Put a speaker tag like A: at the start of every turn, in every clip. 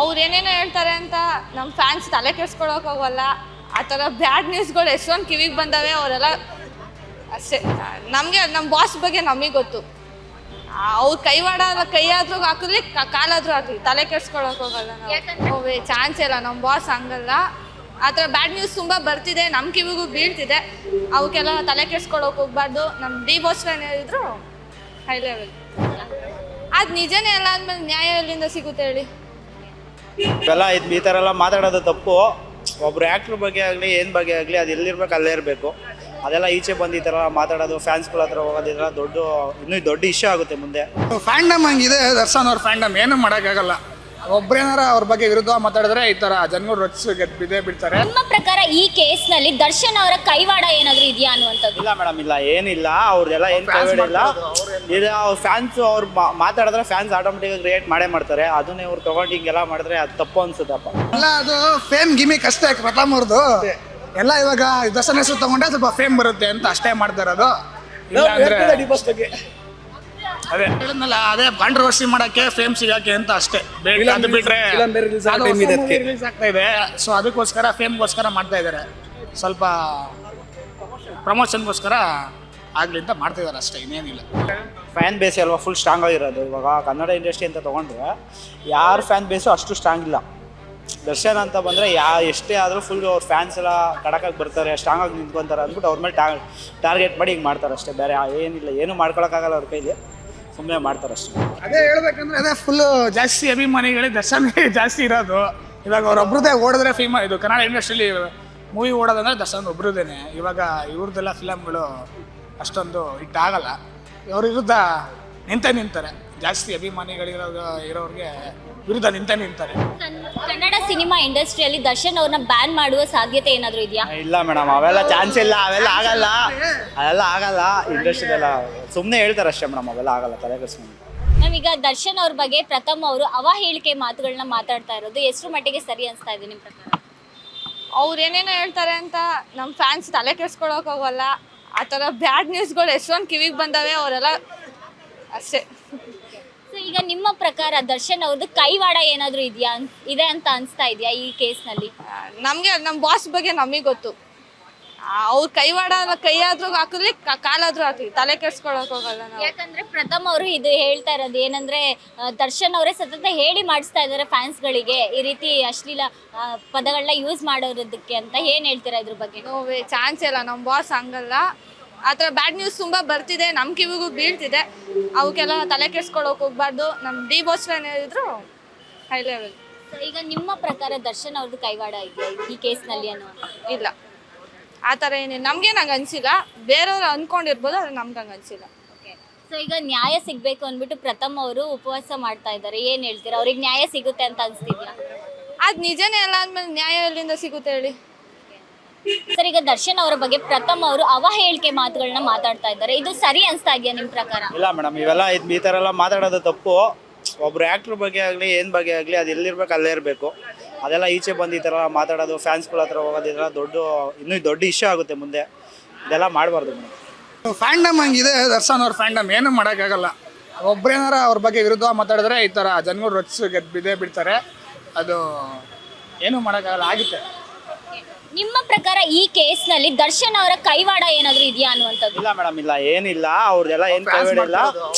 A: ಅವ್ರು ಏನೇನೋ ಹೇಳ್ತಾರೆ ಅಂತ ನಮ್ಮ ಫ್ಯಾನ್ಸ್ ತಲೆ ಕೆಡ್ಸ್ಕೊಳಕ್ ಹೋಗಲ್ಲ. ಆ ಥರ ಬ್ಯಾಡ್ ನ್ಯೂಸ್ಗಳು ಎಷ್ಟೊಂದು ಕಿವಿಗೆ ಬಂದವೆ, ಅವರೆಲ್ಲ ಅಷ್ಟೇ. ನಮಗೆ ನಮ್ಮ ಬಾಸ್ ಬಗ್ಗೆ ನಮಗೆ ಗೊತ್ತು. ಅವ್ರು ಕೈಯಾದ್ರೂ ಹಾಕಿದ್ಲಿ, ಕಾಲಾದ್ರೂ ಹಾಕಲಿ, ತಲೆ ಕೆಡ್ಸ್ಕೊಳಕ್ ಹೋಗಲ್ಲ ನಾವು. ಚಾನ್ಸ್ ಇಲ್ಲ, ನಮ್ಮ ಬಾಸ್ ಹಂಗಲ್ಲ. ಆ ಥರ ಬ್ಯಾಡ್ ನ್ಯೂಸ್ ತುಂಬ ಬರ್ತಿದೆ, ನಮ್ಮ ಕಿವಿಗೂ ಬೀಳ್ತಿದೆ. ಅವಕ್ಕೆಲ್ಲ ತಲೆ ಕೆಡ್ಸ್ಕೊಳಕ್ ಹೋಗ್ಬಾರ್ದು. ನಮ್ಮ ಡಿ ಬಾಸ್ ಏನಿದ್ರು ಹೈ ಲೆವೆಲ್. ಅದು ನಿಜನೇ ಅಲ್ಲ ಅಂದಮೇಲೆ ನ್ಯಾಯ ಎಲ್ಲಿಂದ ಸಿಗುತ್ತೆ ಹೇಳಿ?
B: ಇವೆಲ್ಲ ಈ ಥರ ಎಲ್ಲ ಮಾತಾಡೋದು ತಪ್ಪು. ಒಬ್ರು ಆ್ಯಕ್ಟ್ರ್ ಬಗ್ಗೆ ಆಗಲಿ ಏನು ಬಗ್ಗೆ ಆಗಲಿ ಅದು ಎಲ್ಲಿರ್ಬೇಕು ಅಲ್ಲೇ ಇರಬೇಕು. ಅದೆಲ್ಲ ಈಚೆ ಬಂದು ಈ ಥರ ಮಾತಾಡೋದು, ಫ್ಯಾನ್ಸ್ಗಳ ಹತ್ರ ಹೋಗೋದಿಲ್ಲ, ಇನ್ನೂ ದೊಡ್ಡ ಇಶ್ಯೂ ಆಗುತ್ತೆ ಮುಂದೆ.
C: ಫ್ಯಾಂಡಮ್ ಹಂಗಿದೆ. ದರ್ಶನ್ ಅವ್ರ ಫ್ಯಾಂಡಮ್ ಏನು ಮಾಡೋಕ್ಕಾಗಲ್ಲ. ಒಬ್ಬರೇನಾರ ಅವ್ರ ಬಗ್ಗೆ ವಿರುದ್ಧ ಮಾತಾಡಿದ್ರೆ ಈ ಥರ ಜನಗಳು ರೊಚ್ಚಿಗೆ ಬಿದ್ದೇ ಬಿಡ್ತಾರೆ.
D: ನಿಮ್ಮ ಪ್ರಕಾರ ಈ ಕೇಸ್ನಲ್ಲಿ ದರ್ಶನ್ ಅವರ ಕೈವಾಡ ಏನಾದರೂ ಇದೆಯಾ ಅನ್ನುವಂಥದ್ದು?
B: ಇಲ್ಲ ಮೇಡಮ್, ಇಲ್ಲ, ಏನಿಲ್ಲ. ಅವ್ರದ್ದೆಲ್ಲ ಏನು ಕೈವಾಡಿಲ್ಲ. ಇಲ್ಲ, ಅವ್ರ ಫ್ಯಾನ್ಸ್ ಅವ್ರು ಮಾತಾಡಿದ್ರೆ ಫ್ಯಾನ್ಸ್ ಆಟೋಮೆಟಿಕ್ ಕ್ರಿಯೇಟ್ ಮಾಡೇ ಮಾಡ್ತಾರೆ. ಅದನ್ನೇ ಅವ್ರು ತೊಗೊಂಡು ಹಿಂಗೆಲ್ಲ ಮಾಡಿದ್ರೆ ಅದು ತಪ್ಪು ಅನ್ಸುತ್ತಪ್ಪ.
C: ಎಲ್ಲ ಅದು ಫೇಮ್ ಗಿಮಿಕ್ ಅಷ್ಟೇ. ಪ್ರಥಮ್ ಅವ್ರದ್ದು ಎಲ್ಲ ಇವಾಗ ದರ್ಶನ್ ಹೆಸರು ತಗೊಂಡ್ರೆ ಸ್ವಲ್ಪ ಫೇಮ್ ಬರುತ್ತೆ ಅಂತ ಅಷ್ಟೇ ಮಾಡ್ತಾ ಇರೋದು. ಅದೇ ಹೇಳಿದ್ನಲ್ಲ, ಅದೇ ಕಾಂಟ್ರವರ್ಸಿ ಮಾಡಕ್ಕೆ ಫೇಮ್ ಸಿಗಕ್ಕೆ ಅಂತ ಅಷ್ಟೇ. ಅದು ಬಿಟ್ರೆ ರಿಲೀಸ್ ಆಗ್ತಾ ಇದೆ. ಸೊ ಅದಕ್ಕೋಸ್ಕರ ಫೇಮ್ಗೋಸ್ಕರ ಮಾಡ್ತಾ ಇದ್ದಾರೆ. ಸ್ವಲ್ಪ ಪ್ರಮೋಷನ್ಗೋಸ್ಕರ ಆಗ್ಲಿ ಅಂತ ಮಾಡ್ತಾ ಇದ್ದಾರೆ ಅಷ್ಟೇ, ಇನ್ನೇನಿಲ್ಲ.
B: ಫ್ಯಾನ್ ಬೇಸ್ ಅಲ್ವಾ ಫುಲ್ ಸ್ಟ್ರಾಂಗ್ ಆಗಿರೋದು. ಇವಾಗ ಕನ್ನಡ ಇಂಡಸ್ಟ್ರಿ ಅಂತ ತೊಗೊಂಡ್ರೆ ಯಾರ ಫ್ಯಾನ್ ಬೇಸು ಅಷ್ಟು ಸ್ಟ್ರಾಂಗ್ ಇಲ್ಲ. ದರ್ಶನ್ ಅಂತ ಬಂದರೆ ಎಷ್ಟೇ ಆದರೂ ಫುಲ್ ಅವ್ರ ಫ್ಯಾನ್ಸ್ ಎಲ್ಲ ಕಡಕಾಗಿ ಬರ್ತಾರೆ, ಸ್ಟ್ರಾಂಗಾಗಿ ನಿಂತ್ಕೊತಾರೆ ಅಂದ್ಬಿಟ್ಟು ಅವ್ರ ಮೇಲೆ ಟಾರ್ಗೆಟ್ ಮಾಡಿ ಹಿಂಗೆ ಮಾಡ್ತಾರೆ ಅಷ್ಟೇ. ಬೇರೆ ಏನಿಲ್ಲ, ಏನು ಮಾಡ್ಕೊಳಕ್ಕಾಗಲ್ಲ ಅವ್ರ ಕೈಲಿ, ಸುಮ್ಮನೆ ಮಾಡ್ತಾರೆ ಅಷ್ಟೇ.
C: ಅದೇ ಹೇಳ್ಬೇಕಂದ್ರೆ ಅದೇ ಫುಲ್ಲು ಜಾಸ್ತಿ ಅಭಿಮಾನಿಗಳೇ ದರ್ಶನ್ಗೆ ಜಾಸ್ತಿ ಇರೋದು. ಇವಾಗ ಅವ್ರೊಬ್ರದ್ದೇ ಓಡಿದ್ರೆ ಇದು ಕನ್ನಡ ಇಂಡಸ್ಟ್ರಿಲಿ ಮೂವಿ ಓಡೋದಂದ್ರೆ ದರ್ಶನ್ ಒಬ್ರದ್ದೇನೆ. ಇವಾಗ ಇವ್ರದ್ದೆಲ್ಲ ಫಿಲಮ್ಗಳು ಅಷ್ಟೊಂದು ಹಿಟ್ ಆಗಲ್ಲ. ಅವ್ರ ವಿರುದ್ಧ ನಿಂತಾರೆ. ಜಾಸ್ತಿ ಇರೋರಿಗೆ ವಿರುದ್ಧ ನಿಂತಾರೆ.
D: ಕನ್ನಡ ಸಿನಿಮಾ ಇಂಡಸ್ಟ್ರಿಯಲ್ಲಿ ದರ್ಶನ್ ಅವ್ರನ್ನ ಬ್ಯಾನ್ ಮಾಡುವ ಸಾಧ್ಯತೆ ಏನಾದರೂ ಇದೆಯಾ?
B: ಇಲ್ಲ ಮೇಡಮ್, ಅವೆಲ್ಲ ಚಾನ್ಸ್ ಇಲ್ಲ. ಅದೆಲ್ಲ ಆಗಲ್ಲ. ಇಂಡಸ್ಟ್ರಿದೆಲ್ಲ ಸುಮ್ಮನೆ ಹೇಳ್ತಾರೆ ಅಷ್ಟೇ ಮೇಡಮ್, ಅವೆಲ್ಲ ಆಗಲ್ಲ, ತಲೆ ಕೆಡಿಸ್ಕೊಂಡು.
D: ನಾವೀಗ ದರ್ಶನ್ ಅವ್ರ ಬಗ್ಗೆ ಪ್ರಥಮ್ ಅವರು ಅವಹೇಳಿಕೆ ಮಾತುಗಳನ್ನ ಮಾತಾಡ್ತಾ ಇರೋದು ಎಷ್ಟು ಮಟ್ಟಿಗೆ ಸರಿ ಅನಿಸ್ತಾ ಇದೆ ನಿಮ್ಮ ಪ್ರಕಾರ?
A: ಅವ್ರು ಏನೇನೋ ಹೇಳ್ತಾರೆ ಅಂತ ನಮ್ಮ ಫ್ಯಾನ್ಸ್ ತಲೆ ಕೆಡ್ಸ್ಕೊಳಕ್ ಹೋಗಲ್ಲ. ಆ ಥರ ಬ್ಯಾಡ್ ನ್ಯೂಸ್ಗಳು ಎಷ್ಟೊಂದು ಕಿವಿಗೆ ಬಂದವೆ, ಅವರೆಲ್ಲ ಅಷ್ಟೇ.
D: ಸೊ ಈಗ ನಿಮ್ಮ ಪ್ರಕಾರ ದರ್ಶನ್ ಅವ್ರದ್ದು ಕೈವಾಡ ಏನಾದರೂ ಇದೆ ಅಂತ ಅನಿಸ್ತಾ ಇದೆಯಾ ಈ ಕೇಸ್ನಲ್ಲಿ?
A: ನಮಗೆ ನಮ್ಮ ಬಾಸ್ ಬಗ್ಗೆ ನಮಗೆ ಗೊತ್ತು. ಅವ್ರು ಕೈಯಾದ್ರೂ ಹಾಕಿದ್ಲಿ, ಕಾಲಾದ್ರೂ ಹಾಕಲಿ, ತಲೆ ಕೆಡ್ಸ್ಕೊಳಕ್ ಹೋಗಲ್ಲ ನಾವು.
D: ಯಾಕಂದ್ರೆ ಪ್ರಥಮ್ ಅವರು ಇದು ಹೇಳ್ತಾ ಇರೋದು ಏನಂದ್ರೆ ದರ್ಶನ್ ಅವರೇ ಸತತ ಹೇಳಿ ಮಾಡಿಸ್ತಾ ಇದ್ದಾರೆ ಫ್ಯಾನ್ಸ್ಗಳಿಗೆ ಈ ರೀತಿ ಅಶ್ಲೀಲ ಪದಗಳನ್ನ ಯೂಸ್ ಮಾಡೋದಕ್ಕೆ ಅಂತ. ಏನ್ ಹೇಳ್ತೀರಾ ಇದ್ರ ಬಗ್ಗೆ?
A: ನೋವೇ ಚಾನ್ಸ್ ಇಲ್ಲ, ನಮ್ಮ ಬಾಸ್ ಹಂಗಲ್ಲ. ಆ ಥರ ಬ್ಯಾಡ್ ನ್ಯೂಸ್ ತುಂಬ ಬರ್ತಿದೆ, ನಮ್ಮ ಕಿವಿಗೂ ಬೀಳ್ತಿದೆ. ಅವಕ್ಕೆಲ್ಲ ತಲೆ ಕೆಡ್ಸ್ಕೊಳಕ್ ಹೋಗ್ಬಾರ್ದು. ನಮ್ಮ ಡಿ ಬಾಸ್ ಏನಿದ್ರು ಹೈ ಲೆವೆಲ್.
D: ಈಗ ನಿಮ್ಮ ಪ್ರಕಾರ ದರ್ಶನ್ ಅವ್ರದ್ದು ಕೈವಾಡ ಇದೆಯಾ ಈ ಕೇಸ್ನಲ್ಲಿ ಅನ್ನೋ?
A: ಇಲ್ಲ, ಆ ಥರ ಏನಿಲ್ಲ. ನಮ್ಗೇನು ಹಂಗೆ ಅನಿಸಿಲ್ಲ. ಬೇರೆಯವ್ರು ಅಂದ್ಕೊಂಡಿರ್ಬೋದು, ಅದು ನಮ್ಗೆ ಹಂಗೆ ಅನಿಸಿಲ್ಲ.
D: ಸೊ ಈಗ ನ್ಯಾಯ ಸಿಗಬೇಕು ಅಂದ್ಬಿಟ್ಟು ಪ್ರಥಮ್ ಅವರು ಉಪವಾಸ ಮಾಡ್ತಾ ಇದ್ದಾರೆ. ಏನು ಹೇಳ್ತೀರಾ? ಅವ್ರಿಗೆ ನ್ಯಾಯ ಸಿಗುತ್ತೆ ಅಂತ ಅನಿಸ್ತಿದ್ಯಾ?
A: ಅದು ನಿಜನೇ ಅಲ್ಲ ಅಂದಮೇಲೆ ನ್ಯಾಯ ಎಲ್ಲಿಂದ ಸಿಗುತ್ತೆ ಹೇಳಿ?
D: ಸರ್, ಈಗ ದರ್ಶನ್ ಅವರ ಬಗ್ಗೆ ಪ್ರಥಮ್ ಅವರು ಅವಹೇಳಿಕೆ ಮಾತುಗಳನ್ನ ಮಾತಾಡ್ತಾ ಇದ್ದಾರೆ. ಇದು ಸರಿ ಅನಿಸ್ತಾ ಇದೆಯಾ ನಿಮ್ಮ ಪ್ರಕಾರ?
B: ಇಲ್ಲ ಮೇಡಮ್, ಇವೆಲ್ಲ ಈ ಥರ ಎಲ್ಲ ಮಾತಾಡೋದು ತಪ್ಪು. ಒಬ್ರು ಆ್ಯಕ್ಟ್ರ್ ಬಗ್ಗೆ ಆಗಲಿ ಏನು ಬಗ್ಗೆ ಆಗಲಿ ಅದು ಎಲ್ಲಿರ್ಬೇಕು ಅಲ್ಲೇ ಇರಬೇಕು. ಅದೆಲ್ಲ ಈಚೆ ಬಂದು ಈ ಥರ ಮಾತಾಡೋದು, ಫ್ಯಾನ್ಸ್ಗಳ ಹತ್ರ ಹೋಗೋದಿಲ್ಲ, ಇನ್ನೂ ದೊಡ್ಡ ಇಶ್ಯೂ ಆಗುತ್ತೆ ಮುಂದೆ. ಇದೆಲ್ಲ ಮಾಡಬಾರ್ದು ಮೇಡಮ್.
C: ಫ್ಯಾಂಡಮ್ ಹಂಗಿದೆ. ದರ್ಶನ್ ಅವ್ರ ಫ್ಯಾಂಡಮ್ ಏನು ಮಾಡೋಕ್ಕಾಗಲ್ಲ. ಒಬ್ಬರೇನಾರ ಅವ್ರ ಬಗ್ಗೆ ವಿರುದ್ಧ ಮಾತಾಡಿದ್ರೆ ಈ ಥರ ಜನಗಳು ರೊಚ್ಚಿಗೆ ಬಿದ್ದೇ ಬಿಡ್ತಾರೆ. ಅದು ಏನು ಮಾಡೋಕ್ಕಾಗಲ್ಲ, ಆಗುತ್ತೆ.
D: ನಿಮ್ಮ ಪ್ರಕಾರ ಈ ಕೇಸ್ನಲ್ಲಿ ದರ್ಶನ್ ಅವರ ಕೈವಾಡ ಏನಾದರೂ ಇದೆಯಾ ಅನ್ನುವಂಥದ್ದು?
B: ಇಲ್ಲ ಮೇಡಮ್, ಇಲ್ಲ, ಏನಿಲ್ಲ. ಅವ್ರದ್ದೆಲ್ಲ ಏನು ಕೈವಾಡಿಲ್ಲ.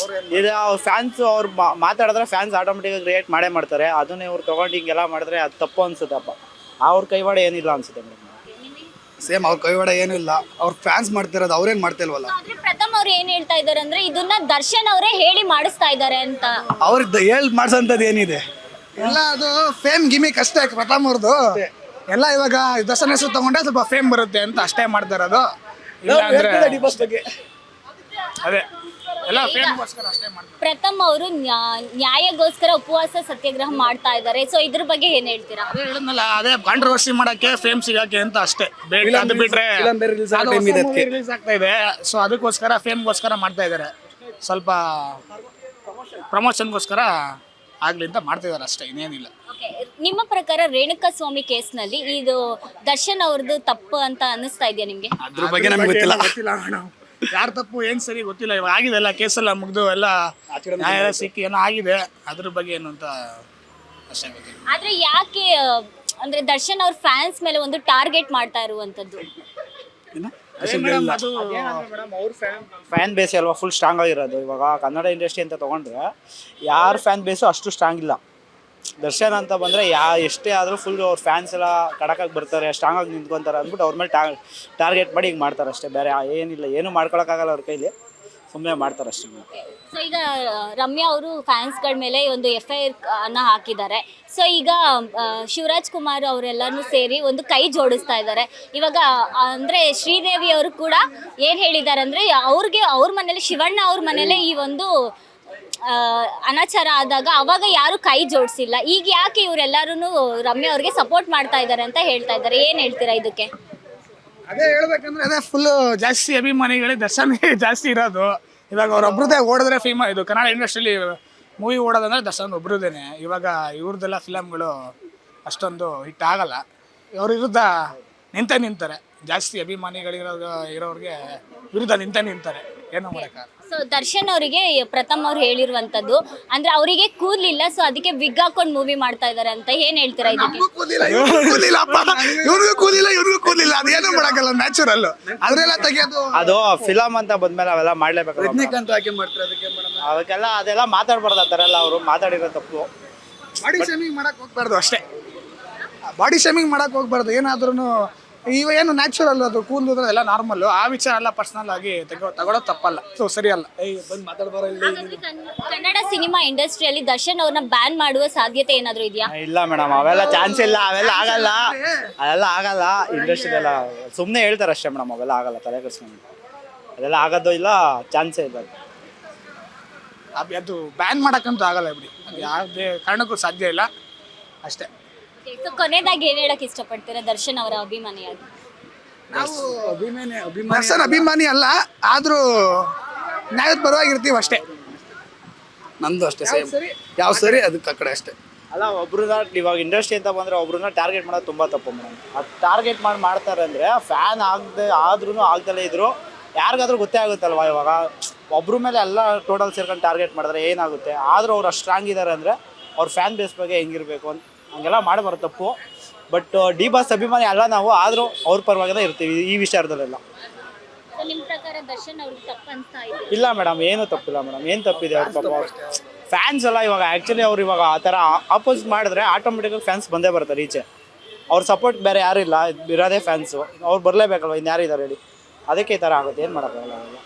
B: ಇಲ್ಲ, ಅವ್ರ ಫ್ಯಾನ್ಸ್ ಅವ್ರು ಮಾತಾಡಿದ್ರೆ ಫ್ಯಾನ್ಸ್ ಆಟೋಮೆಟಿಕ್ ಕ್ರಿಯೇಟ್ ಮಾಡೇ ಮಾಡ್ತಾರೆ. ಅದನ್ನೇ ಅವ್ರು ತೊಗೊಂಡು ಹಿಂಗೆಲ್ಲ ಮಾಡಿದ್ರೆ ಅದು ತಪ್ಪು ಅನ್ಸುತ್ತಪ್ಪ. ಅವ್ರ ಕೈವಾಡ ಏನಿಲ್ಲ ಅನ್ಸುತ್ತೆ ಮೇಡಮ್.
E: ಸೇಮ್ ಅವ್ರ ಕೈವಾಡ ಏನೂ ಇಲ್ಲ. ಅವ್ರ ಫ್ಯಾನ್ಸ್ ಮಾಡ್ತಿರೋದು ಅವ್ರೇನು ಮಾಡ್ತಿಲ್ವಲ್ಲ.
D: ಆದ್ರೆ ಪ್ರಥಮ್ ಅವ್ರು ಏನ್ ಹೇಳ್ತಾ ಇದ್ದಾರೆ ಅಂದ್ರೆ ಇದನ್ನ ದರ್ಶನ್ ಅವರೇ ಹೇಳಿ ಮಾಡಿಸ್ತಾ ಇದ್ದಾರೆ ಅಂತ.
E: ಅವ್ರದ್ದು ಹೇಳಿ ಮಾಡ್ಸೋಂಥದ್ದು ಏನಿದೆ?
C: ಎಲ್ಲ ಅದು ಫೇಮ್ ಗಿಮಿಕ್ ಅಷ್ಟೇ. ಪ್ರಥಮ್ ಅವ್ರದ್ದು ಎಲ್ಲ ಇವಾಗ ದರ್ಶನ್ ಹೆಸರು ತಗೊಂಡ್ರೆ ಸ್ವಲ್ಪ ಫೇಮ್ ಬರುತ್ತೆ ಅಂತ ಅಷ್ಟೇ ಮಾಡ್ತಾ ಇರೋದು. ಅದೇ ಎಲ್ಲ ಫೇಮ್ಗೋಸ್ಕರ ಅಷ್ಟೇ ಮಾಡ್ತಾರೆ.
D: ಪ್ರಥಮ್ ಅವರು ನ್ಯಾಯಗೋಸ್ಕರ ಉಪವಾಸ ಸತ್ಯಾಗ್ರಹ ಮಾಡ್ತಾ ಇದ್ದಾರೆ. ಸೊ ಇದ್ರ ಬಗ್ಗೆ ಏನ್ ಹೇಳ್ತೀರಾ?
C: ಅದೇ ಹೇಳಿದ್ನಲ್ಲ, ಅದೇ ಕಾಂಟ್ರವರ್ಸಿ ಮಾಡಕ್ಕೆ ಫೇಮ್ ಸಿಗಕ್ಕೆ ಅಂತ ಅಷ್ಟೇ. ಅದು ಬಿಟ್ರೆ ರಿಲೀಸ್ ಆಗ್ತಾ ಇದೆ. ಸೊ ಅದಕ್ಕೋಸ್ಕರ ಫೇಮ್ಗೋಸ್ಕರ ಮಾಡ್ತಾ ಇದ್ದಾರೆ. ಸ್ವಲ್ಪ ಪ್ರಮೋಷನ್ಗೋಸ್ಕರ ಆಗ್ಲಿ ಅಂತ ಮಾಡ್ತಿದ್ದಾರೆ ಅಷ್ಟೇ, ಇನ್ನೇನಿಲ್ಲ.
D: ನಿಮ್ಮ ಪ್ರಕಾರ ರೇಣುಕಾ ಸ್ವಾಮಿ ಕೇಸ್ನಲ್ಲಿ ಇದು ದರ್ಶನ್ ಅವ್ರದ್ದು ತಪ್ಪು ಅಂತ ಅನ್ನಿಸ್ತಾ ಇದೆಯಾ ನಿಮ್ಗೆ?
E: ಅದ್ರ ಬಗ್ಗೆ ನಮ್ಗೆ ಗೊತ್ತಿಲ್ಲ.
C: ಯಾರು ತಪ್ಪು ಏನು ಸರಿ ಗೊತ್ತಿಲ್ಲ. ಇವಾಗ ಆಗಿದೆ ಎಲ್ಲ ಕೇಸೆಲ್ಲ ಮುಗ್ದು ಎಲ್ಲ ನ್ಯಾಯ ಸಿಕ್ಕಿ ಏನೋ ಆಗಿದೆ. ಅದ್ರ ಬಗ್ಗೆ ಏನು ಅಂತ ಅಷ್ಟೇ ಬಗ್ಗೆ.
D: ಆದ್ರೆ ಯಾಕೆ ಅಂದ್ರೆ ದರ್ಶನ್ ಅವ್ರ ಫ್ಯಾನ್ಸ್ ಮೇಲೆ ಒಂದು ಟಾರ್ಗೆಟ್ ಮಾಡ್ತಾ ಇರುವಂತದ್ದು?
C: ಅದು
B: ಫ್ಯಾನ್ ಬೇಸ್ ಅಲ್ವಾ ಫುಲ್ ಸ್ಟ್ರಾಂಗ್ ಆಗಿರೋದು. ಇವಾಗ ಕನ್ನಡ ಇಂಡಸ್ಟ್ರಿ ಅಂತ ತೊಗೊಂಡ್ರೆ ಯಾರ ಫ್ಯಾನ್ ಬೇಸು ಅಷ್ಟು ಸ್ಟ್ರಾಂಗ್ ಇಲ್ಲ. ದರ್ಶನ್ ಅಂತ ಬಂದರೆ ಎಷ್ಟೇ ಆದರೂ ಫುಲ್ ಅವ್ರ ಫ್ಯಾನ್ಸ್ ಎಲ್ಲ ಕಡಕಾಗಿ ಬರ್ತಾರೆ, ಸ್ಟ್ರಾಂಗಾಗಿ ನಿಂತ್ಕೊತಾರೆ ಅಂದ್ಬಿಟ್ಟು ಅವ್ರ ಮೇಲೆ ಟಾರ್ಗೆಟ್ ಮಾಡಿ ಹಿಂಗೆ ಮಾಡ್ತಾರೆ ಅಷ್ಟೇ. ಬೇರೆ ಏನಿಲ್ಲ, ಏನೂ ಮಾಡ್ಕೊಳಕ್ಕಾಗಲ್ಲ ಅವ್ರ ಕೈಲಿ, ಸುಮ್ಮನೆ ಮಾಡ್ತಾರೆ ಅಷ್ಟೇ.
D: ಸೊ ಈಗ ರಮ್ಯಾ ಅವರು ಫ್ಯಾನ್ಸ್ಗಳ ಮೇಲೆ ಒಂದು FIR ಅನ್ನ ಹಾಕಿದ್ದಾರೆ. ಸೊ ಈಗ ಶಿವರಾಜ್ ಕುಮಾರ್ ಅವರೆಲ್ಲರೂ ಸೇರಿ ಒಂದು ಕೈ ಜೋಡಿಸ್ತಾ ಇದ್ದಾರೆ. ಇವಾಗ ಅಂದರೆ ಶ್ರೀದೇವಿ ಅವರು ಕೂಡ ಏನು ಹೇಳಿದ್ದಾರೆ ಅಂದರೆ ಅವ್ರ ಮನೇಲಿ ಶಿವಣ್ಣ ಅವ್ರ ಮನೇಲೆ ಈ ಒಂದು ಅನಾಚಾರ ಆದಾಗ ಅವಾಗ ಯಾರು ಕೈ ಜೋಡಿಸಿಲ್ಲ. ಈಗ ಯಾಕೆ ಇವರೆಲ್ಲರೂ ರಮ್ಯಾ ಅವ್ರಿಗೆ ಸಪೋರ್ಟ್ ಮಾಡ್ತಾ ಇದ್ದಾರೆ ಅಂತ ಹೇಳ್ತಾ ಇದ್ದಾರೆ. ಏನು ಹೇಳ್ತೀರಾ ಇದಕ್ಕೆ?
C: ಅದೇ ಹೇಳ್ಬೇಕಂದ್ರೆ ಅದೇ ಫುಲ್ಲು ಜಾಸ್ತಿ ಅಭಿಮಾನಿಗಳೇ ದರ್ಶನ್ಗೆ ಜಾಸ್ತಿ ಇರೋದು. ಇವಾಗ ಅವ್ರೊಬ್ರದ್ದೇ ಓಡಿದ್ರೆ ಇದು ಕನ್ನಡ ಇಂಡಸ್ಟ್ರಿಲಿ ಮೂವಿ ಓಡೋದಂದ್ರೆ ದರ್ಶನ್ ಒಬ್ರದೇನೆ. ಇವಾಗ ಇವ್ರದ್ದೆಲ್ಲ ಫಿಲಮ್ಗಳು ಅಷ್ಟೊಂದು ಹಿಟ್ ಆಗಲ್ಲ. ಅವ್ರ ವಿರುದ್ಧ ನಿಂತಾರೆ. ಜಾಸ್ತಿ ಇರೋರಿಗೆ ವಿರುದ್ಧ ನಿಂತಾರೆ, ಏನೋ ಮಾಡೋಕ್ಕಾಗಲ್ಲ.
D: ಸೊ ದರ್ಶನ್ ಅವರಿಗೆ ಪ್ರಥಮ್ ಅವ್ರು ಹೇಳಿರುವಂತದ್ದು ಅಂದ್ರೆ ಅವರಿಗೆ ಕೂದಲಿಲ್ಲ, ಸೊ ಅದಕ್ಕೆ ವಿಗ್ ಹಾಕೊಂಡು ಮೂವಿ ಮಾಡ್ತಾ ಇದ್ದಾರೆ ಅಂತ. ಏನ್ ಹೇಳ್ತೀರಾ ಇದಕ್ಕೆ?
C: ಇವ್ರಿಗೂ ಕೂಲಿಲ್ಲ, ಅದೇನೋ ಮಾಡಕ್ಕಲ್ಲ, ನ್ಯಾಚುರಲ್ ಅದ್ರೆಲ್ಲ ತೆಗಿಯೋದು.
B: ಅದು ಫಿಲಮ್ ಅಂತ ಬಂದ್ಮೇಲೆ ಅವೆಲ್ಲ ಮಾಡ್ಲೇಬೇಕು.
E: ರಜನಿಕಾಂತ್ ಯಾಕೆ ಮಾಡ್ತಾರೆ ಅದಕ್ಕೆ ಮೇಡಮ್?
B: ಅದೆಲ್ಲ ಮಾತಾಡ್ಬಾರ್ದು, ಆ ಥರ ಎಲ್ಲ ಅವರು ಮಾತಾಡಿರೋ ತಪ್ಪು.
C: ಬಾಡಿ ಶೇಮಿಂಗ್ ಮಾಡಕ್ ಹೋಗ್ಬಾರ್ದು ಅಷ್ಟೇ. ಬಾಡಿ ಶೇಮಿಂಗ್ ಮಾಡಕ್ ಹೋಗ್ಬಾರ್ದು. ಏನಾದ್ರೂ ಏನು ನ್ಯಾಚುರಲ್, ಅದು ಕೂದಲು ಎಲ್ಲ ನಾರ್ಮಲ್. ಆ ವಿಚಾರ ಎಲ್ಲ ಪರ್ಸನಲ್ ಆಗಿ ತಗೊಳ್ಳೋದು ತಪ್ಪಲ್ಲ, ಸೊ ಸರಿಯಲ್ಲ.
E: ಬಂದು ಮಾತಾಡ್ಬಾರ
D: ಹಾಗಾದ್ರೆ ಕನ್ನಡ ಸಿನಿಮಾ ಇಂಡಸ್ಟ್ರಿಯಲ್ಲಿ ದರ್ಶನ್ ಅವ್ರನ್ನ ಬ್ಯಾನ್ ಮಾಡುವ ಸಾಧ್ಯತೆ ಏನಾದ್ರು ಇದೆಯಾ?
B: ಇಲ್ಲ ಮೇಡಮ್, ಅವೆಲ್ಲ ಚಾನ್ಸ್ ಇಲ್ಲ, ಅವೆಲ್ಲ ಆಗಲ್ಲ. ಇಂಡಸ್ಟ್ರಿದೆಲ್ಲ ಸುಮ್ಮನೆ ಹೇಳ್ತಾರೆ ಅಷ್ಟೇ ಮೇಡಮ್, ಅವೆಲ್ಲ ಆಗಲ್ಲ, ತಲೆ ಕೆಡಿಸ್ಕೊಂಡು. ಅದೆಲ್ಲ ಆಗೋದು ಇಲ್ಲ, ಚಾನ್ಸೇ ಇಲ್ಲ.
C: ಅದು ಬ್ಯಾನ್ ಮಾಡಕ್ಕಂತೂ ಆಗಲ್ಲ ಬಿಡಿ, ಯಾವುದೇ ಕಾರಣಕ್ಕೂ ಸಾಧ್ಯ ಇಲ್ಲ ಅಷ್ಟೇ.
D: ಸೊ ಕೊನೆದಾಗಿ ಏನ್ ಹೇಳಕ್ ಇಷ್ಟಪಡ್ತೀರಾ ದರ್ಶನ್ ಅವರ ಅಭಿಮಾನಿಯಾಗಿ?
C: ನಾವು ದರ್ಶನ್ ಅಭಿಮಾನಿ ಅಲ್ಲ, ಆದ್ರೂ ನ್ಯಾಯದ ಪರವಾಗಿರ್ತೀವಿ ಅಷ್ಟೇ.
E: ನಂದು ಅಷ್ಟೇ ಸೇಮ್. ಯಾವ ಸರಿ ಅದಕ್ಕೆ ಆ ಕಡೆ ಅಷ್ಟೇ.
B: ಅಲ್ಲ, ಒಬ್ರನ್ನ ಇವಾಗ ಇಂಡಸ್ಟ್ರಿ ಅಂತ ಬಂದರೆ ಒಬ್ರನ್ನ ಟಾರ್ಗೆಟ್ ಮಾಡೋದು ತುಂಬ ತಪ್ಪು ಮೇಡಮ್. ಅದು ಟಾರ್ಗೆಟ್ ಮಾಡ್ತಾರೆ ಅಂದರೆ ಫ್ಯಾನ್ ಆಗ್ದಲೇ ಇದ್ರು ಯಾರಿಗಾದ್ರೂ ಗೊತ್ತೇ ಆಗುತ್ತಲ್ವ. ಇವಾಗ ಒಬ್ರ ಮೇಲೆ ಎಲ್ಲ ಟೋಟಲ್ ಸೇರ್ಕೊಂಡು ಟಾರ್ಗೆಟ್ ಮಾಡಿದ್ರೆ ಏನಾಗುತ್ತೆ? ಆದರೂ ಅವ್ರು ಅಷ್ಟು ಸ್ಟ್ರಾಂಗ್ ಇದ್ದಾರೆ ಅಂದರೆ ಅವ್ರ ಫ್ಯಾನ್ ಬೇಸ್ ಬಗ್ಗೆ ಹೆಂಗಿರಬೇಕು ಅಂತ ಹಂಗೆಲ್ಲ ಮಾಡಬಾರ್ದು, ತಪ್ಪು. ಬಟ್ ಡಿ ಬಾಸ್ ಅಭಿಮಾನಿ ಅಲ್ಲ ನಾವು, ಆದರೂ ಅವ್ರ ಪರವಾಗಿನೇ ಇರ್ತೀವಿ ಈ ವಿಚಾರದಲ್ಲೆಲ್ಲ.
D: ನಿಮ್ಮ ಪ್ರಕಾರ ದರ್ಶನ್ ಅವ್ರಿಗೆ ತಪ್ಪು ಅನ್ಸ್ತಾ ಇದೆ?
B: ಇಲ್ಲ ಮೇಡಮ್, ಏನೂ ತಪ್ಪಿಲ್ಲ ಮೇಡಮ್. ಏನು ತಪ್ಪಿದೆ? ಅವ್ರ ಪಾಪ ಫ್ಯಾನ್ಸ್ ಎಲ್ಲ ಇವಾಗ ಆ್ಯಕ್ಚುಲಿ ಅವ್ರು ಇವಾಗ ಆ ಥರ ಆಪೋಸಿಟ್ ಮಾಡಿದ್ರೆ ಆಟೋಮೆಟಿಕಾಗಿ ಫ್ಯಾನ್ಸ್ ಬಂದೇ ಬರ್ತಾರೆ ಈಚೆ. ಅವ್ರ ಸಪೋರ್ಟ್ ಬೇರೆ ಯಾರೂ ಇಲ್ಲ, ಇರೋದೇ ಫ್ಯಾನ್ಸು. ಅವ್ರು ಬರಲೇಬೇಕಲ್ವ, ಇನ್ಯಾರಿದ್ದಾರೆ ಹೇಳಿ? ಅದಕ್ಕೆ ಈ ಥರ ಆಗುತ್ತೆ, ಏನು ಮಾಡೋಕ್ಕಾಗಲ್ಲ.